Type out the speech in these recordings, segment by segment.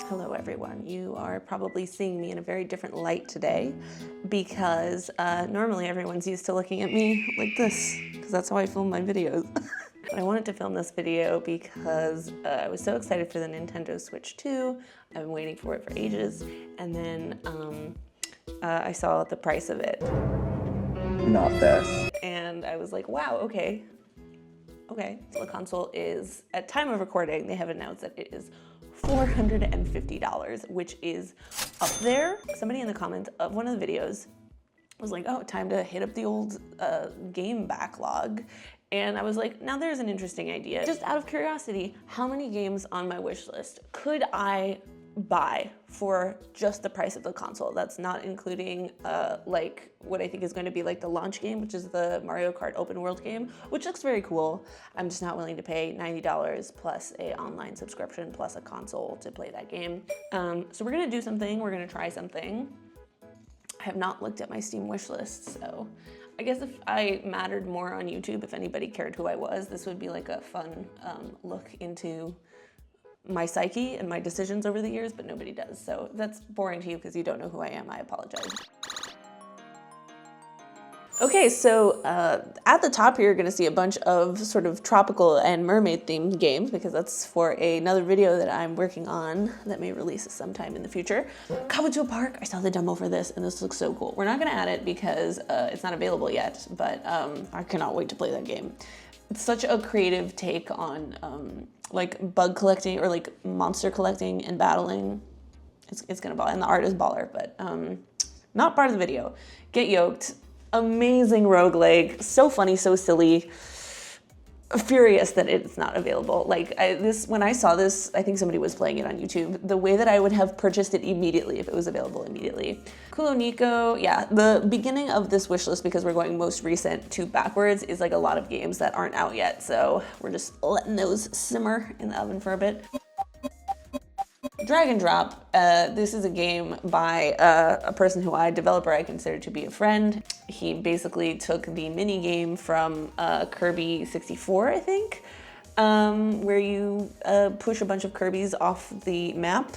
Hello everyone. You are probably seeing me in a very different light today because normally everyone's used to looking at me like this because that's how I film my videos. But I wanted to film this video because I was so excited for the Nintendo Switch 2. I've been waiting for it for ages, and then I saw the price of it. Not this. And I was like, wow, okay. So the console is, at time of recording, they have announced that it is $450, which is up there. Somebody in the comments of one of the videos was like, oh, time to hit up the old game backlog. And I was like, now there's an interesting idea. Just out of curiosity, how many games on my wish list could I buy for just the price of the console? That's not including like what I think is going to be like the launch game, which is the Mario Kart open world game, which looks very cool. I'm just not willing to pay $90 plus a online subscription plus a console to play that game. So we're gonna do something, we're gonna try something. I have not looked at my Steam wish list, so I guess if I mattered more on YouTube, if anybody cared who I was, this would be like a fun look into my psyche and my decisions over the years, but nobody does. So if that's boring to you because you don't know who I am, I apologize. Okay, so at the top here, you're gonna see a bunch of sort of tropical and mermaid themed games because that's for another video that I'm working on that may release sometime in the future. Kabuto Park, I saw the demo for this and this looks so cool. We're not gonna add it because it's not available yet, but I cannot wait to play that game. It's such a creative take on like bug collecting or like monster collecting and battling. It's gonna ball, and the art is baller, but not part of the video. Get Yoked, amazing roguelike, so funny, so silly. Furious that it's not available. Like when I saw this, I think somebody was playing it on YouTube, the way that I would have purchased it immediately if it was available immediately. Kulo Nico, yeah, the beginning of this wish list, because we're going most recent to backwards, is like a lot of games that aren't out yet, so we're just letting those simmer in the oven for a bit. Drag and Drop, this is a game by a person who developer I consider to be a friend. He basically took the mini game from Kirby 64, I think, where you push a bunch of Kirbys off the map,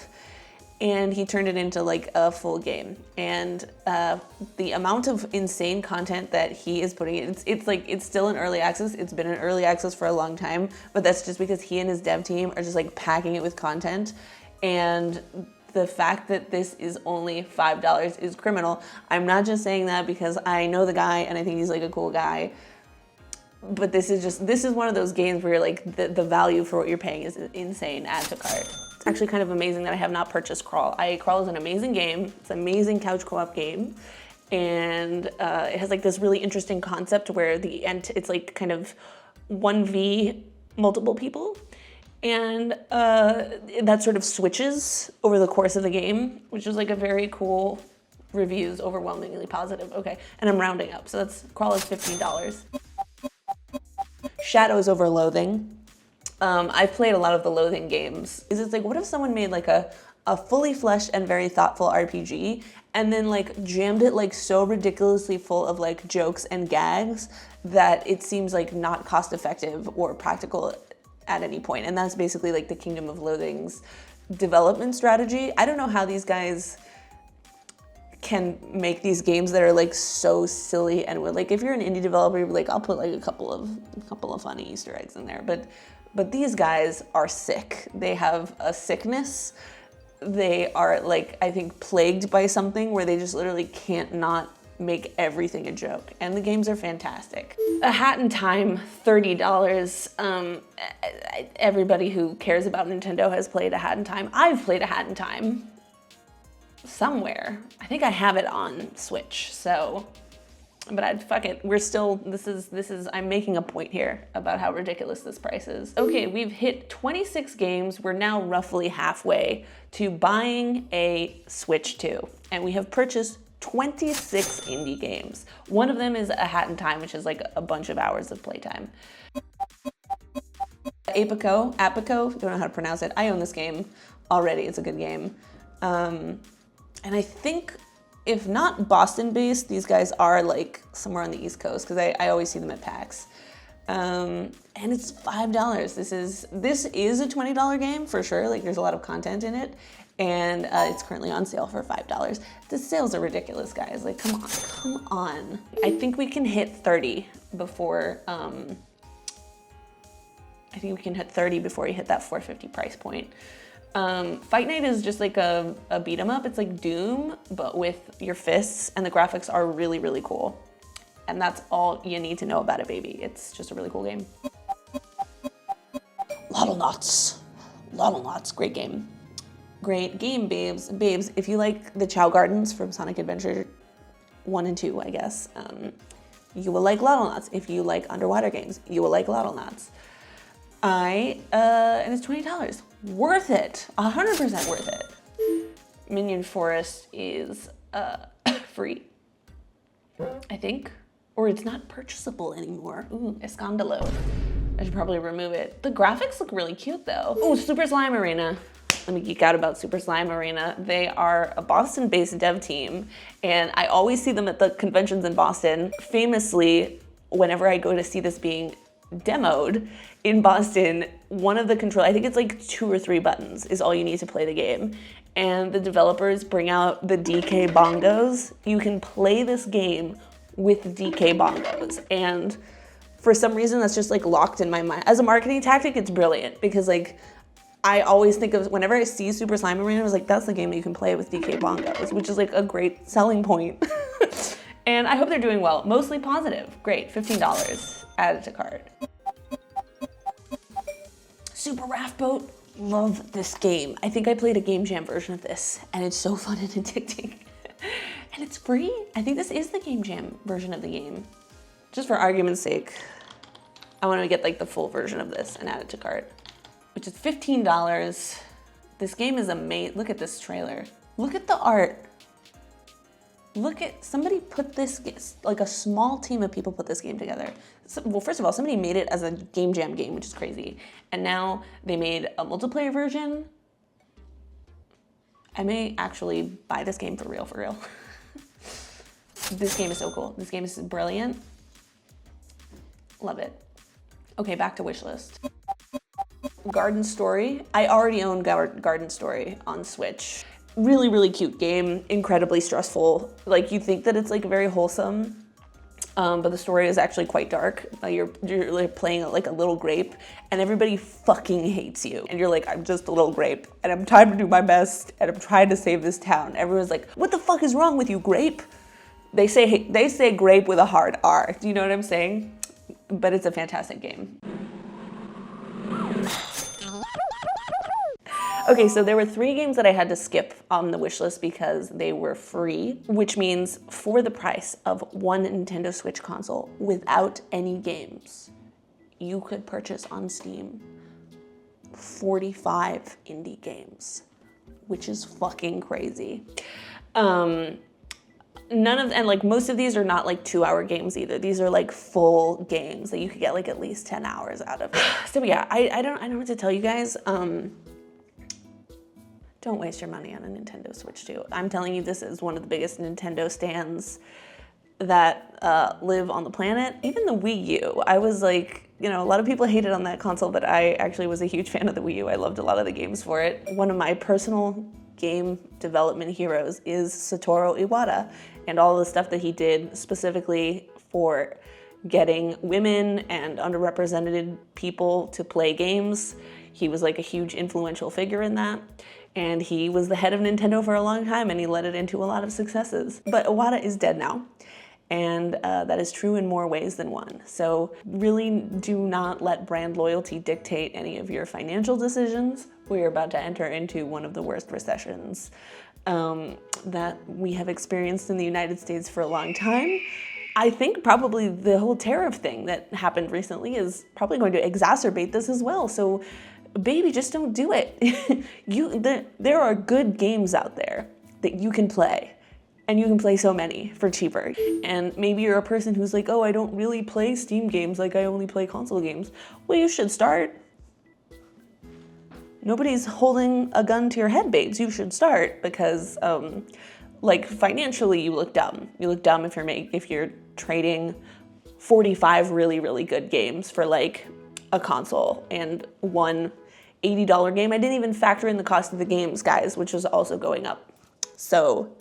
and he turned it into like a full game. And the amount of insane content that he is putting in, it's still in early access. It's been in early access for a long time, but that's just because he and his dev team are just like packing it with content. And the fact that this is only $5 is criminal. I'm not just saying that because I know the guy and I think he's like a cool guy, but this is one of those games where you're like, the value for what you're paying is insane. Add to cart. It's actually kind of amazing that I have not purchased Crawl. Crawl is an amazing game. It's an amazing couch co-op game. And it has like this really interesting concept where it's like kind of 1v multiple people. And that sort of switches over the course of the game, which is like a very cool reviews, overwhelmingly positive. Okay, and I'm rounding up, so Crawl is $15. Shadows over Loathing. I've played a lot of the Loathing games. It's like, what if someone made like a fully fleshed and very thoughtful RPG and then like jammed it like so ridiculously full of like jokes and gags that it seems like not cost effective or practical at any point. And that's basically like the Kingdom of Loathing's development strategy. I don't know how these guys can make these games that are like so silly and like if you're an indie developer, you're like, I'll put like a couple of funny Easter eggs in there. But these guys are sick. They have a sickness. They are like, I think, plagued by something where they just literally can't not make everything a joke, and the games are fantastic. A Hat in Time, $30. Everybody who cares about Nintendo has played A Hat in Time. I've played A Hat in Time somewhere. I think I have it on Switch, so, but fuck it. We're still, I'm making a point here about how ridiculous this price is. Okay, we've hit 26 games. We're now roughly halfway to buying a Switch 2, and we have purchased 26 indie games. One of them is A Hat in Time, which is like a bunch of hours of playtime. Apico, don't know how to pronounce it. I own this game already. It's a good game. And I think, if not Boston based, these guys are like somewhere on the East Coast because I always see them at PAX. And it's $5. This is a $20 game for sure. Like, there's a lot of content in it, and it's currently on sale for $5. The sales are ridiculous, guys. Like, come on. I think we can hit 30 before. I think we can hit 30 before we hit that $4.50 price point. Fight Night is just like a beat 'em up. It's like Doom, but with your fists, and the graphics are really, really cool. And that's all you need to know about it, baby. It's just a really cool game. Lottle Knots, great game. Great game, babes. Babes, if you like the Chow Gardens from Sonic Adventure 1 and 2, I guess, you will like Lottle Knots. If you like underwater games, you will like Lottle Knots. And it's $20. Worth it, 100% worth it. Minion Forest is free, I think. Or it's not purchasable anymore. Ooh, escandalo. I should probably remove it. The graphics look really cute though. Oh, Super Slime Arena. Let me geek out about Super Slime Arena. They are a Boston-based dev team, and I always see them at the conventions in Boston. Famously, whenever I go to see this being demoed in Boston, one of the I think it's like 2 or 3 buttons is all you need to play the game. And the developers bring out the DK bongos. You can play this game with DK bongos. And for some reason, that's just like locked in my mind. As a marketing tactic, it's brilliant because like, I always think of, whenever I see Super Slime Arena, I was like, that's the game that you can play with DK bongos, which is like a great selling point. And I hope they're doing well. Mostly positive. Great, $15. Add it to cart. Super Raft Boat. Love this game. I think I played a Game Jam version of this, and it's so fun and addicting. And it's free. I think this is the Game Jam version of the game. Just for argument's sake, I want to get like the full version of this and add it to cart, which is $15. This game is amazing. Look at this trailer. Look at the art. Look at, somebody put this, like a small team of people put this game together. So, well, first of all, somebody made it as a Game Jam game, which is crazy. And now they made a multiplayer version. I may actually buy this game for real. This game is so cool. This game is brilliant. Love it. Okay, back to Wishlist. Garden Story. I already own Garden Story on Switch. Really, really cute game, incredibly stressful. Like, you think that it's like very wholesome, but the story is actually quite dark. You're like playing like a little grape, and everybody fucking hates you. And you're like, I'm just a little grape, and I'm trying to do my best, and I'm trying to save this town. Everyone's like, what the fuck is wrong with you, grape? They say grape with a hard R. Do you know what I'm saying? But it's a fantastic game. Okay, so there were 3 games that I had to skip on the wish list because they were free, which means for the price of one Nintendo Switch console without any games, you could purchase on Steam 45 indie games, which is fucking crazy. Most of these are not like 2-hour games either. These are like full games that you could get like at least 10 hours out of. So yeah, I don't know what to tell you guys. Don't waste your money on a Nintendo Switch 2. I'm telling you, this is one of the biggest Nintendo stands that live on the planet. Even the Wii U, I was like, a lot of people hated on that console, but I actually was a huge fan of the Wii U. I loved a lot of the games for it. One of my personal game development heroes is Satoru Iwata, and all the stuff that he did specifically for getting women and underrepresented people to play games. He was like a huge influential figure in that. And he was the head of Nintendo for a long time, and he led it into a lot of successes. But Iwata is dead now, and that is true in more ways than one. So really do not let brand loyalty dictate any of your financial decisions. We're about to enter into one of the worst recessions that we have experienced in the United States for a long time. I think probably the whole tariff thing that happened recently is probably going to exacerbate this as well. So baby, just don't do it. There are good games out there that you can play, and you can play so many for cheaper. And maybe you're a person who's like, oh, I don't really play Steam games, like I only play console games. Well, you should start. Nobody's holding a gun to your head, babes. You should start because, financially, you look dumb. You look dumb if you're trading 45 really, really good games for like a console and one $80 game. I didn't even factor in the cost of the games, guys, which is also going up. So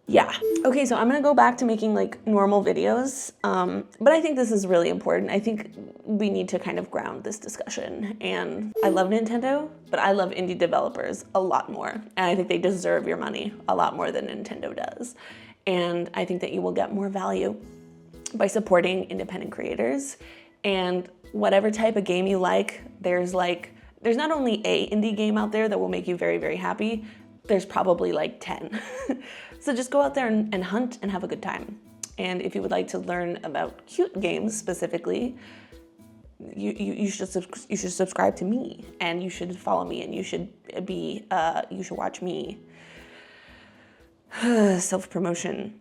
yeah. Okay, so I'm gonna go back to making like normal videos, but I think this is really important. I think we need to kind of ground this discussion. And I love Nintendo, but I love indie developers a lot more. And I think they deserve your money a lot more than Nintendo does. And I think that you will get more value by supporting independent creators. And whatever type of game you like, there's not only a indie game out there that will make you very, very happy, there's probably like 10. So just go out there and hunt and have a good time. And if you would like to learn about cute games specifically, you should subscribe to me, and you should follow me, and you should watch me. Self-promotion.